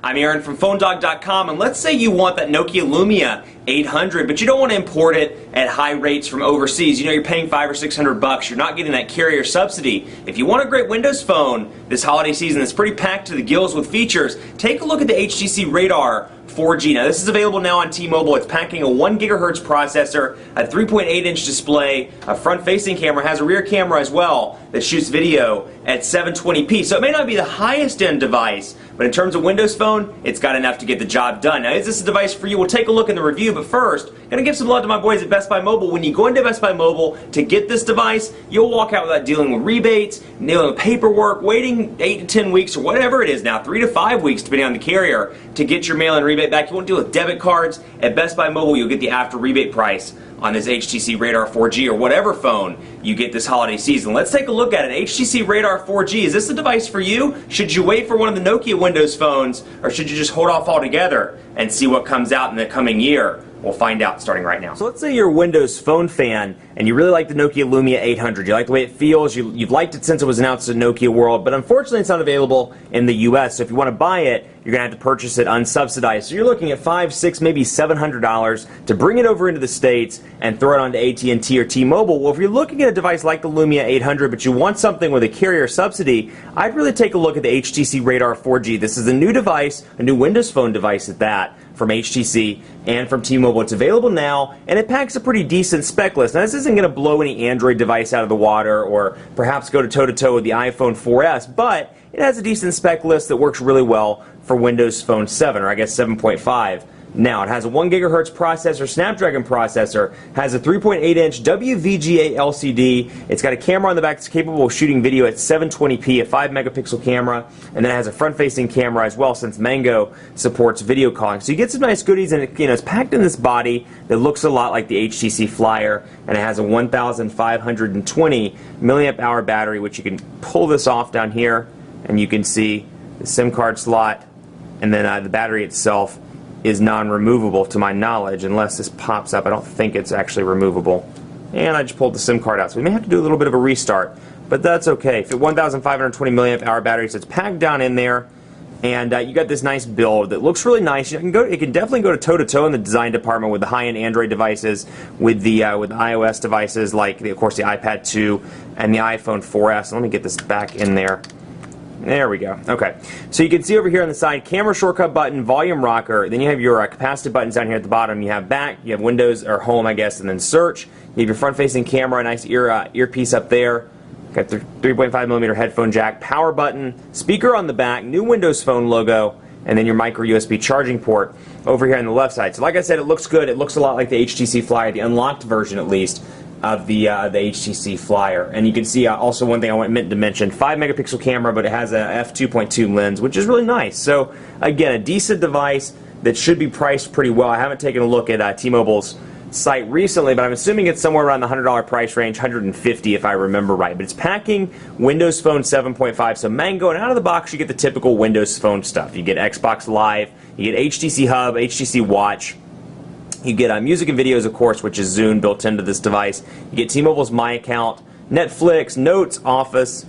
I'm Aaron from PhoneDog.com, and let's say you want that Nokia Lumia 800, but you don't want to import it at high rates from overseas. You know, you're paying $500 or $600. You're not getting that carrier subsidy. If you want a great Windows phone this holiday season that's pretty packed to the gills with features, take a look at the HTC Radar 4G. Now, this is available now on T-Mobile. It's packing a 1 GHz processor, a 3.8-inch display, a front-facing camera, has a rear camera as well that shoots video at 720p. So it may not be the highest-end device, but in terms of Windows Phone, it's got enough to get the job done. Now, is this a device for you? We'll take a look in the review, but first, going to give some love to my boys at Best Buy Mobile. When you go into Best Buy Mobile to get this device, you'll walk out without dealing with rebates, dealing with paperwork, waiting 8 to 10 weeks or whatever it is now, 3 to 5 weeks depending on the carrier, to get your mail-in rebate back. You won't deal with debit cards. At Best Buy Mobile, you'll get the after rebate price on this HTC Radar 4G or whatever phone you get this holiday season. Let's take a look at it. HTC Radar 4G, is this the device for you? Should you wait for one of the Nokia Windows phones, or should you just hold off altogether and see what comes out in the coming year? We'll find out starting right now. So let's say you're a Windows Phone fan and you really like the Nokia Lumia 800. You like the way it feels. You've liked it since it was announced in Nokia World, but unfortunately it's not available in the US. So if you want to buy it, you're going to have to purchase it unsubsidized. So you're looking at $500, $600, maybe $700 to bring it over into the States and throw it onto AT&T or T-Mobile. Well, if you're looking at a device like the Lumia 800, but you want something with a carrier subsidy, I'd really take a look at the HTC Radar 4G. This is a new device, a new Windows Phone device at that, from HTC and from T-Mobile. It's available now, and it packs a pretty decent spec list. Now, this isn't going to blow any Android device out of the water or perhaps go toe-to-toe with the iPhone 4S, but it has a decent spec list that works really well for Windows Phone 7, or I guess 7.5. Now, it has a 1 GHz processor, Snapdragon processor, has a 3.8-inch WVGA LCD, it's got a camera on the back that's capable of shooting video at 720p, a 5-megapixel camera, and then it has a front-facing camera as well, since Mango supports video calling. So you get some nice goodies, and it's packed in this body that looks a lot like the HTC Flyer, and it has a 1,520 milliamp hour battery, which you can pull this off down here, and you can see the SIM card slot, and then the battery itself is non-removable to my knowledge, unless this pops up. I don't think it's actually removable. And I just pulled the SIM card out, so we may have to do a little bit of a restart, but that's okay. 1,520 milliamp hour battery, so it's packed down in there, and you got this nice build that looks really nice. It can definitely go toe-to-toe in the design department with the high-end Android devices, with the iOS devices like, of course, the iPad 2 and the iPhone 4S. Let me get this back in there. There we go. Okay. So you can see over here on the side, camera shortcut button, volume rocker. Then you have your capacitive buttons down here at the bottom. You have back, you have Windows or home, I guess, and then search. You have your front-facing camera, a nice earpiece up there. Got the 3.5mm headphone jack, power button, speaker on the back, new Windows Phone logo, and then your micro USB charging port over here on the left side. So like I said, it looks good. It looks a lot like the HTC Flyer, the unlocked version at least, of the HTC Flyer. And you can see also one thing I meant to mention, 5-megapixel camera, but it has a f2.2 lens, which is really nice. So again, a decent device that should be priced pretty well. I haven't taken a look at T-Mobile's site recently, but I'm assuming it's somewhere around the $100 price range, $150 if I remember right. But it's packing Windows Phone 7.5, so Mango, and out of the box you get the typical Windows Phone stuff. You get Xbox Live, you get HTC Hub, HTC Watch. You get music and videos, of course, which is Zune built into this device. You get T-Mobile's My Account, Netflix, Notes, Office,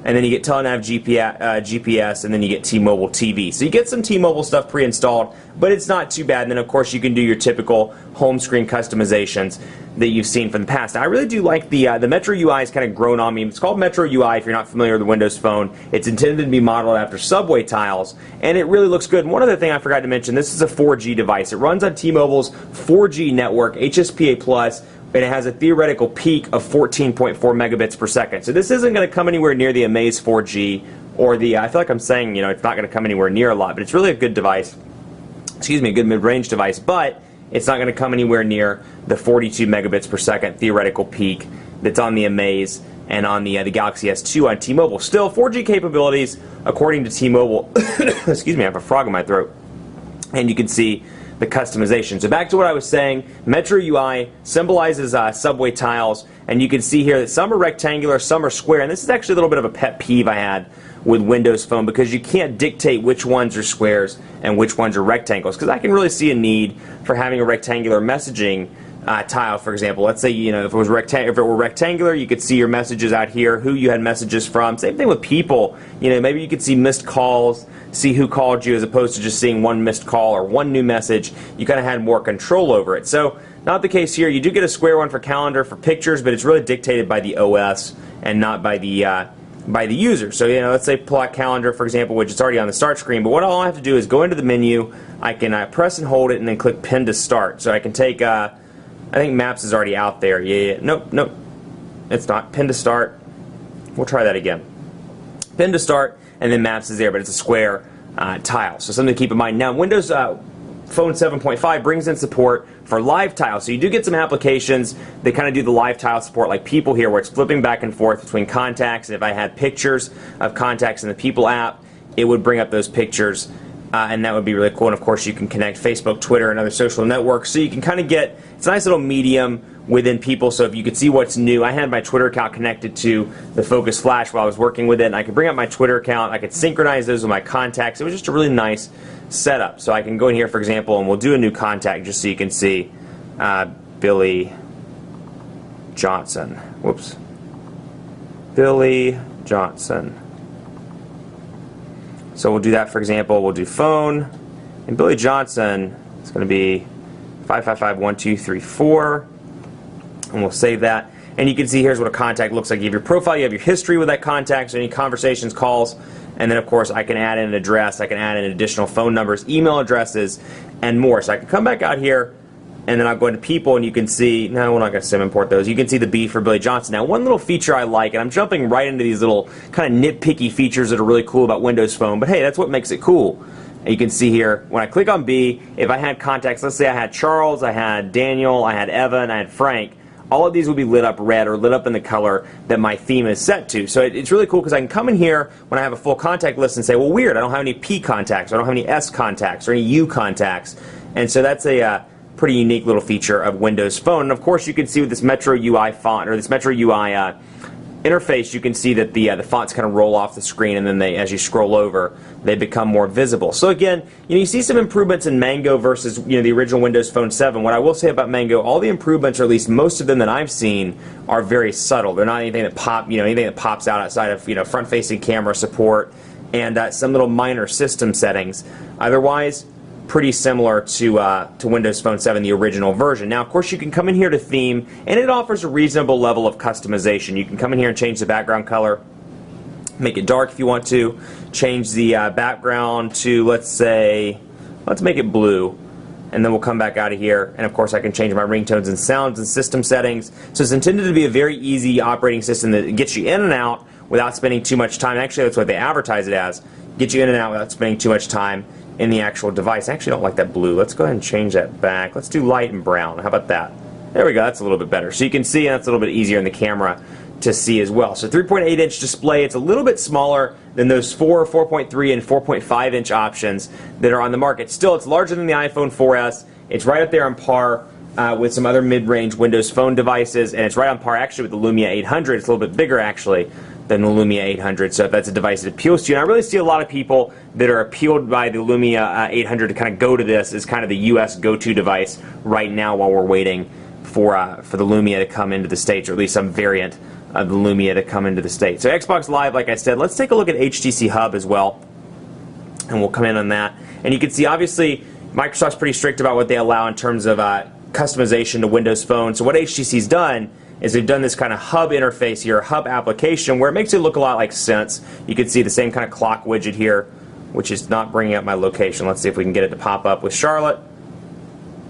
and then you get Telenav GPS, and then you get T-Mobile TV. So you get some T-Mobile stuff pre-installed, but it's not too bad. And then, of course, you can do your typical home screen customizations that you've seen from the past. Now, I really do like the Metro UI has kind of grown on me. It's called Metro UI if you're not familiar with the Windows Phone. It's intended to be modeled after subway tiles, and it really looks good. And one other thing I forgot to mention, this is a 4G device. It runs on T-Mobile's 4G network, HSPA+, and it has a theoretical peak of 14.4 megabits per second. So this isn't going to come anywhere near the Amaze 4G or the, I feel like I'm saying, it's not going to come anywhere near a lot, but it's really a good device. Excuse me, a good mid-range device, but it's not going to come anywhere near the 42 megabits per second theoretical peak that's on the Amaze and on the Galaxy S2 on T-Mobile. Still, 4G capabilities, according to T-Mobile, excuse me, I have a frog in my throat, and you can see the customization. So back to what I was saying, Metro UI symbolizes subway tiles, and you can see here that some are rectangular, some are square, and this is actually a little bit of a pet peeve I had with Windows Phone, because you can't dictate which ones are squares and which ones are rectangles, because I can really see a need for having a rectangular messaging tile, for example. Let's say, if it were rectangular, you could see your messages out here, who you had messages from. Same thing with people. Maybe you could see missed calls, see who called you, as opposed to just seeing one missed call or one new message. You kind of had more control over it. So not the case here. You do get a square one for calendar, for pictures, but it's really dictated by the OS and not by the user. So let's say pull out calendar, for example, which is already on the start screen. But what all I have to do is go into the menu. I can press and hold it and then click pin to start. So I can take I think Maps is already out there. Yeah. Nope. It's not. Pin to start. We'll try that again. Pin to start, and then Maps is there, but it's a square tile. So something to keep in mind. Now, Windows Phone 7.5 brings in support for live tile. So you do get some applications that kind of do the live tile support, like People here, where it's flipping back and forth between contacts. And if I had pictures of contacts in the People app, it would bring up those pictures. And that would be really cool. And of course, you can connect Facebook, Twitter, and other social networks. So you can kind of get, it's a nice little medium within People. So if you could see what's new, I had my Twitter account connected to the Focus Flash while I was working with it. And I could bring up my Twitter account. I could synchronize those with my contacts. It was just a really nice setup. So I can go in here, for example, and we'll do a new contact just so you can see Billy Johnson. Whoops. Billy Johnson. So we'll do that, for example. We'll do phone, and Billy Johnson is going to be 555-1234, and we'll save that. And you can see here's what a contact looks like. You have your profile, you have your history with that contact, so any conversations, calls, and then of course I can add in an address, I can add in additional phone numbers, email addresses, and more. So I can come back out here, and then I'll go into People, and you can see, no, we're not going to sim import those. You can see the B for Billy Johnson. Now, one little feature I like, and I'm jumping right into these little kind of nitpicky features that are really cool about Windows Phone, but hey, that's what makes it cool. And you can see here, when I click on B, if I had contacts, let's say I had Charles, I had Daniel, I had Evan, I had Frank, all of these will be lit up red or lit up in the color that my theme is set to. So it's really cool because I can come in here when I have a full contact list and say, well, weird, I don't have any P contacts, or I don't have any S contacts, or any U contacts. And so that's a pretty unique little feature of Windows Phone. And of course, you can see with this Metro UI font, or this Metro UI interface, you can see that the fonts kind of roll off the screen, and then as you scroll over, they become more visible. So again, you see some improvements in Mango versus the original Windows Phone 7. What I will say about Mango, all the improvements, or at least most of them that I've seen, are very subtle. They're not anything that pops out outside of front-facing camera support and some little minor system settings. Otherwise, pretty similar to Windows Phone 7, the original version. Now, of course, you can come in here to theme, and it offers a reasonable level of customization. You can come in here and change the background color, make it dark if you want to, change the background to, let's make it blue, and then we'll come back out of here, and of course I can change my ringtones and sounds and system settings. So it's intended to be a very easy operating system that gets you in and out without spending too much time. Actually, that's what they advertise it as. Get you in and out without spending too much time in the actual device. I actually don't like that blue. Let's go ahead and change that back. Let's do light and brown. How about that? There we go. That's a little bit better. So you can see, and that's a little bit easier in the camera to see as well. So 3.8-inch display. It's a little bit smaller than those 4.3, and 4.5-inch options that are on the market. Still, it's larger than the iPhone 4S. It's right up there on par with some other mid-range Windows Phone devices, and it's right on par actually with the Lumia 800. It's a little bit bigger actually than the Lumia 800, so if that's a device that appeals to you. And I really see a lot of people that are appealed by the Lumia 800 to kind of go to this as kind of the US go-to device right now while we're waiting for the Lumia to come into the States, or at least some variant of the Lumia to come into the States. So Xbox Live, like I said, let's take a look at HTC Hub as well, and we'll come in on that. And you can see, obviously, Microsoft's pretty strict about what they allow in terms of customization to Windows Phone. So what HTC's done is they've done this kind of hub interface here, hub application, where it makes it look a lot like Sense. You can see the same kind of clock widget here, which is not bringing up my location. Let's see if we can get it to pop up with Charlotte.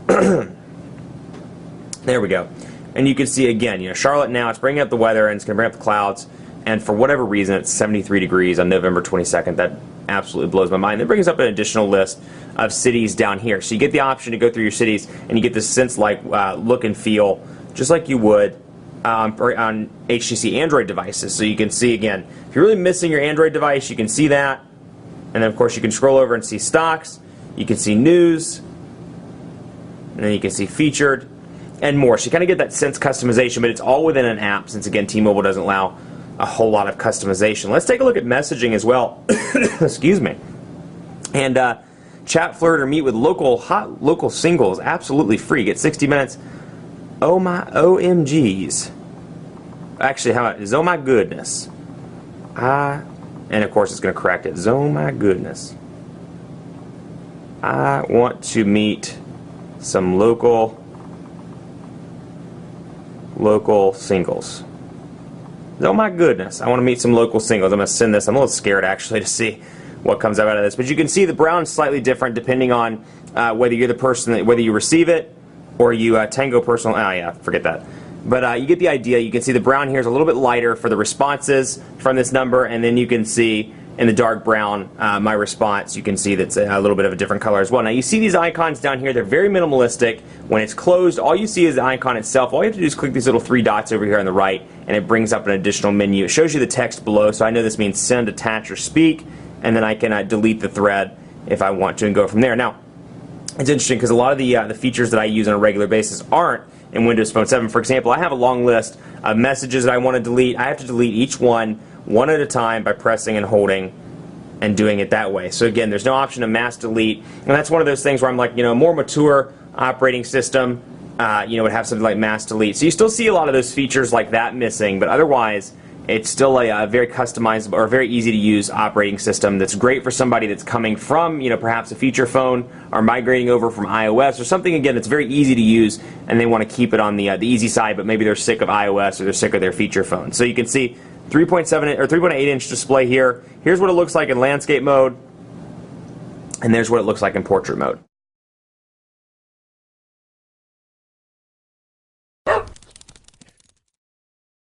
There we go. And you can see again, Charlotte now, it's bringing up the weather, and it's going to bring up the clouds, and for whatever reason, it's 73 degrees on November 22nd. That absolutely blows my mind. It brings up an additional list of cities down here. So you get the option to go through your cities, and you get this Sense-like look and feel, just like you would on HTC Android devices. So you can see, again, if you're really missing your Android device, you can see that. And then, of course, you can scroll over and see stocks. You can see news. And then you can see featured and more. So you kind of get that Sense customization, but it's all within an app, since, again, T-Mobile doesn't allow a whole lot of customization. Let's take a look at messaging as well. Excuse me. And chat, flirt, or meet with local singles, absolutely free. Get 60 minutes Oh my OMGs. Actually, how about is oh my goodness. And of course it's going to correct it. Oh my goodness. I want to meet some local singles. Oh my goodness, I want to meet some local singles. I'm going to send this. I'm a little scared actually to see what comes out of this. But you can see the brown is slightly different depending on whether you're the person, whether you receive it or you Tango personal. Oh yeah, forget that. But you get the idea. You can see the brown here is a little bit lighter for the responses from this number, and then you can see in the dark brown my response. You can see that's a little bit of a different color as well. Now you see these icons down here. They're very minimalistic. When it's closed, all you see is the icon itself. All you have to do is click these little three dots over here on the right, and it brings up an additional menu. It shows you the text below, so I know this means send, attach, or speak, and then I can delete the thread if I want to and go from there. Now, it's interesting because a lot of the features that I use on a regular basis aren't in Windows Phone 7. For example, I have a long list of messages that I want to delete. I have to delete each one at a time by pressing and holding and doing it that way. So again, there's no option to mass delete, and that's one of those things where I'm like, a more mature operating system, would have something like mass delete. So you still see a lot of those features like that missing, but otherwise, it's still a very customizable or very easy to use operating system that's great for somebody that's coming from, perhaps a feature phone or migrating over from iOS or something, again, that's very easy to use and they want to keep it on the easy side, but maybe they're sick of iOS or they're sick of their feature phone. So you can see 3.7 or 3.8 inch display here. Here's what it looks like in landscape mode, and there's what it looks like in portrait mode.